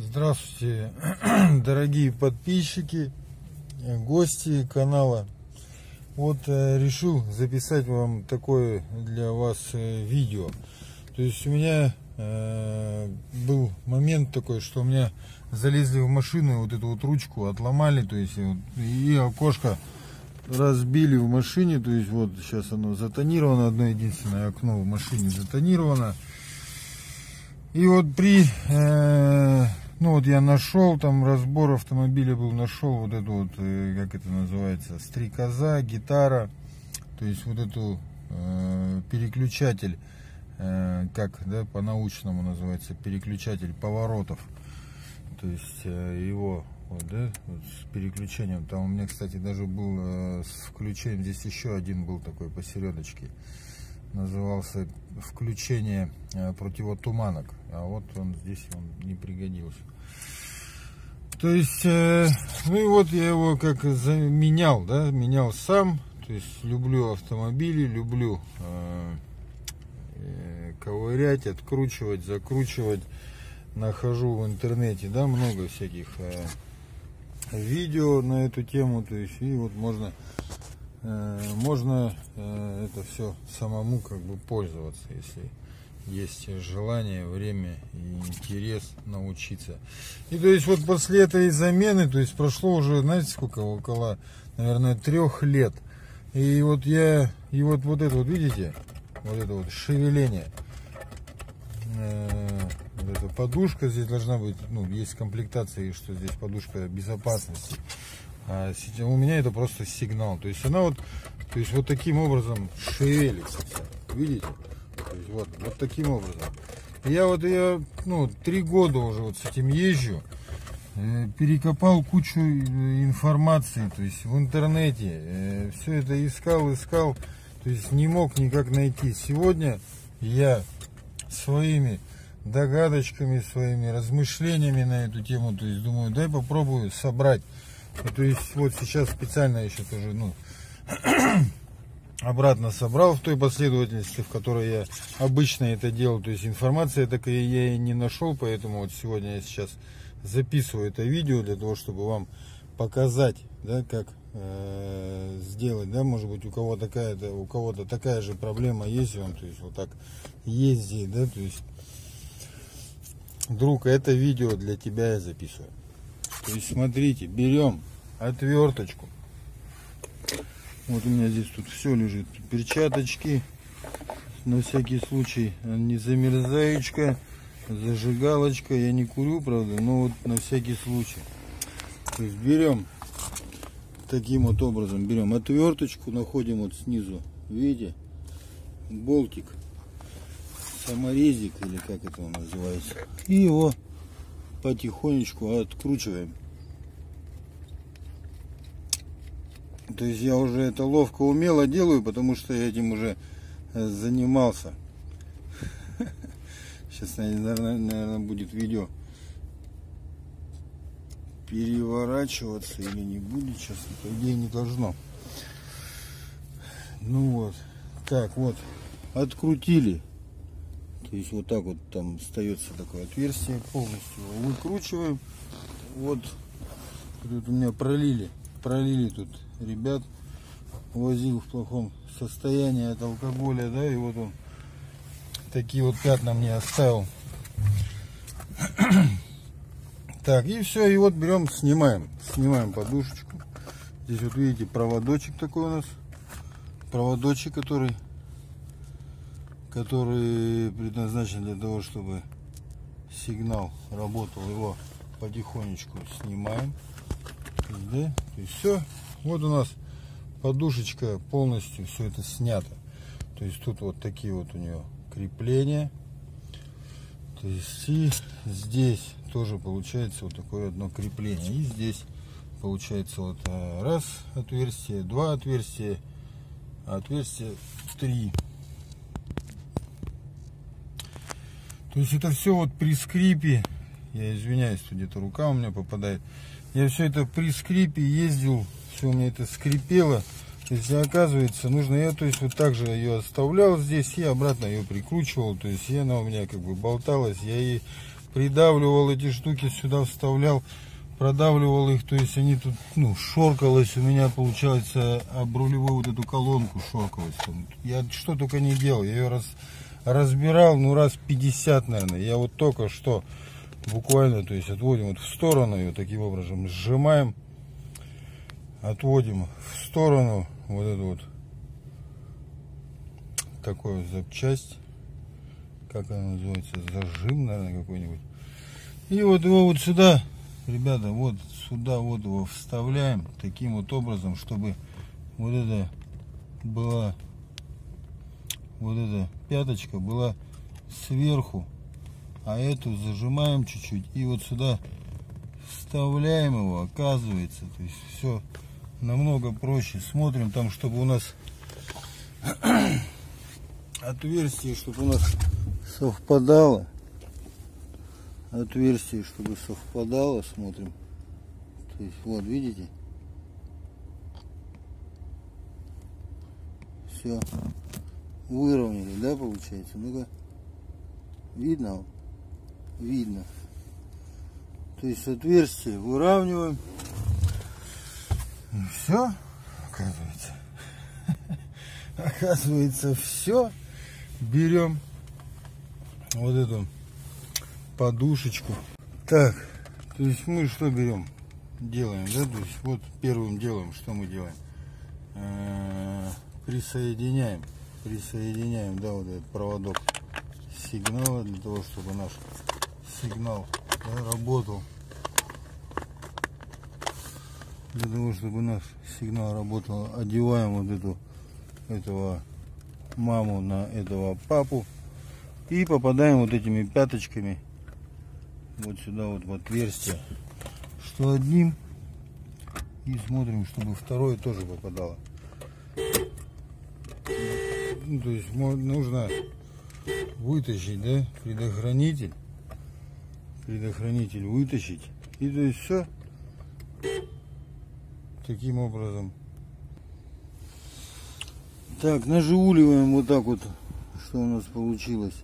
Здравствуйте, дорогие подписчики, гости канала. Вот решил записать вам такое для вас видео. То есть у меня был момент такой, что у меня залезли в машину, вот эту вот ручку отломали, то есть и окошко разбили в машине. То есть вот сейчас оно затонировано, одно единственное окно в машине затонировано. И вот ну вот я нашел, там разбор автомобиля был, нашел вот эту вот, как это называется, стрекоза, гитара, то есть вот эту переключатель, как, да, по-научному называется, переключатель поворотов, то есть его, вот, да, вот с переключением, там у меня, кстати, даже был с включением, здесь еще один был такой посередочке, назывался включение противотуманок, а вот он здесь он не пригодился. То есть, ну и вот я его как заменял, да, менял сам. То есть люблю автомобили, люблю ковырять, откручивать, закручивать. Нахожу в интернете, да, много всяких видео на эту тему. То есть и вот можно это все самому как бы пользоваться, если есть желание, время и интерес научиться. И то есть вот после этой замены, то есть прошло уже, знаете сколько, около, наверное, 3 лет. И вот я, и вот это вот, видите, вот это вот шевеление, вот эта подушка здесь должна быть, ну, есть комплектация, что здесь подушка безопасности. А у меня это просто сигнал. То есть она вот, то есть вот таким образом шевелится, видите? То есть вот таким образом. Я 3 года уже вот с этим езжу, перекопал кучу информации, то есть в интернете, все это искал, то есть не мог никак найти. Сегодня я своими догадочками, своими размышлениями на эту тему, то есть думаю, дай попробую собрать. И то есть вот сейчас специально еще тоже, ну, обратно собрал в той последовательности, в которой я обычно это делал. То есть информация такая я и не нашел, поэтому вот сегодня я сейчас записываю это видео для того, чтобы вам показать, да, как сделать, да, может быть у кого-то такая же проблема есть, он, то есть вот так ездит, да, то есть, друг, это видео для тебя я записываю. То есть смотрите, берем отверточку. Вот у меня здесь тут все лежит. Перчаточки на всякий случай, не замерзаечка, зажигалочка. Я не курю, правда, но вот на всякий случай. То есть берем таким вот образом, берем отверточку, находим вот снизу, видите, болтик, саморезик или как это он называется, и его потихонечку откручиваем. То есть я уже это ловко, умело делаю, потому что я этим уже занимался. Сейчас, наверное, будет видео переворачиваться или не будет. Сейчас, по идее, не должно. Ну вот. Так, вот. Открутили. То есть вот так вот там остается такое отверстие. Полностью его выкручиваем. Вот. Тут у меня пролили тут ребят, возил в плохом состоянии от алкоголя, да, и вот он такие вот пятна мне оставил. Так, и все, и вот берем, снимаем подушечку. Здесь вот видите, проводочек такой у нас, проводочек, который предназначен для того, чтобы сигнал работал. Его потихонечку снимаем. Да? То есть все, вот у нас подушечка полностью, все это снято. То есть тут вот такие вот у нее крепления. То есть и здесь тоже получается вот такое одно крепление. И здесь получается вот раз отверстие, 2 отверстия, отверстие 3. То есть это все вот при скрипе. Я извиняюсь, тут где-то рука у меня попадает. Я все это при скрипе ездил, все у меня это скрипело. То есть, оказывается, нужно, я, то есть, вот так же ее оставлял здесь и обратно ее прикручивал. То есть, она у меня как бы болталась, я ей придавливал эти штуки сюда, вставлял, продавливал их, то есть они тут, ну, шоркалось у меня, получается, об рулевую вот эту колонку шоркалось. Я что только не делал, я ее разбирал, ну, раз 50, наверное. Я вот только что буквально, то есть отводим вот в сторону ее, таким образом сжимаем, отводим в сторону вот эту вот такую вот запчасть, как она называется, зажим, наверное, какой-нибудь. И вот его вот сюда, ребята, вот сюда вот его вставляем таким вот образом, чтобы вот это была, вот эта пяточка была сверху, а эту зажимаем чуть-чуть и вот сюда вставляем его, оказывается. То есть все намного проще. Смотрим там, чтобы у нас отверстие, чтобы у нас совпадало. Отверстие, чтобы совпадало, смотрим. То есть вот, видите? Все. Выровняли, да, получается? Ну-ка. Видно? Видно. То есть отверстие выравниваем. И все, оказывается. Оказывается, все. Берем вот эту подушечку. Так, то есть мы что берем? Делаем, да? То есть вот первым делом, что мы делаем? Присоединяем, да, вот этот проводок сигнала, для того, чтобы наш сигнал, да, работал. Для того, чтобы наш сигнал работал, одеваем вот этого маму на этого папу и попадаем вот этими пяточками вот сюда вот в отверстие, что одним, и смотрим, чтобы второе тоже попадало. Ну, то есть нужно вытащить, да, предохранитель вытащить, и то есть все таким образом. Так, наживуливаем вот так вот, что у нас получилось.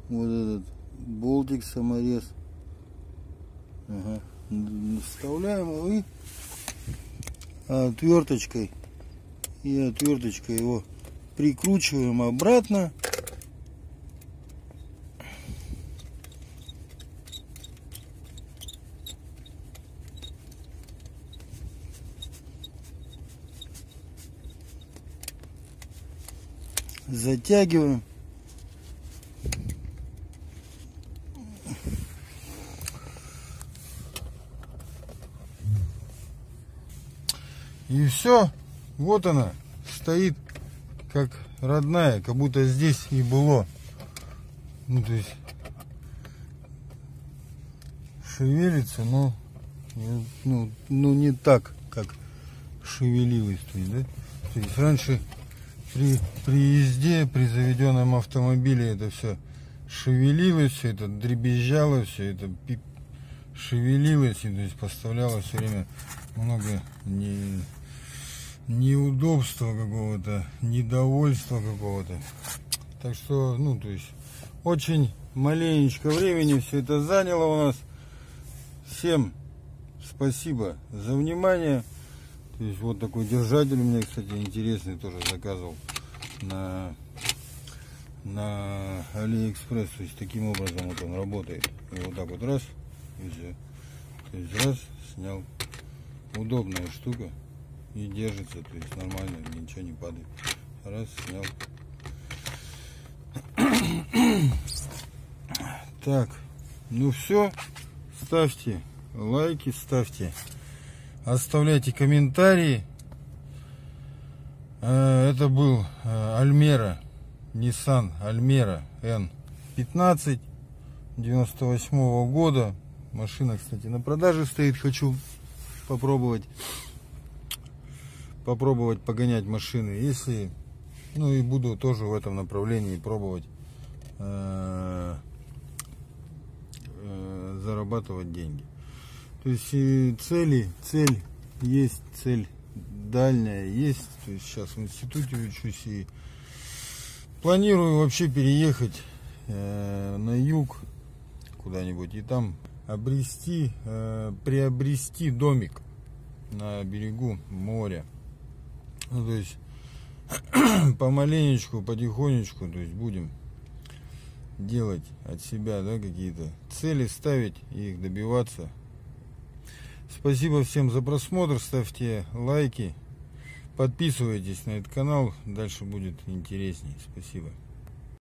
Вот этот болтик, саморез. Ага. Вставляем его и отверточкой его прикручиваем обратно. Затягиваем. И все. Вот она стоит как родная, как будто здесь и было. Ну, то есть шевелится, но не так, как шевелилась. То есть, да? То есть раньше при езде, при заведенном автомобиле это все шевелилось, все это дребезжало, все это шевелилось, и то есть поставляло все время много неудобства какого-то, недовольства какого-то. Так что, ну, то есть очень маленечко времени все это заняло у нас. Всем спасибо за внимание. То есть вот такой держатель у меня, кстати, интересный, тоже заказывал на Алиэкспресс. То есть таким образом вот он работает. И вот так вот раз, и все. То есть раз, снял. Удобная штука. И держится, то есть нормально, ничего не падает. Раз, снял. Так, ну все. Ставьте лайки, оставляйте комментарии. Это был Альмера, Nissan Альмера N15 98-го года. Машина, кстати, на продаже стоит. Хочу попробовать погонять машины. Если, ну, и буду тоже в этом направлении пробовать зарабатывать деньги. То есть цель есть, цель дальняя есть. То есть сейчас в институте учусь и планирую вообще переехать на юг, куда-нибудь и там приобрести домик на берегу моря. Ну, то есть помаленечку, потихонечку, то есть будем делать от себя, да, какие-то цели ставить и их добиваться. Спасибо всем за просмотр, ставьте лайки, подписывайтесь на этот канал, дальше будет интереснее. Спасибо.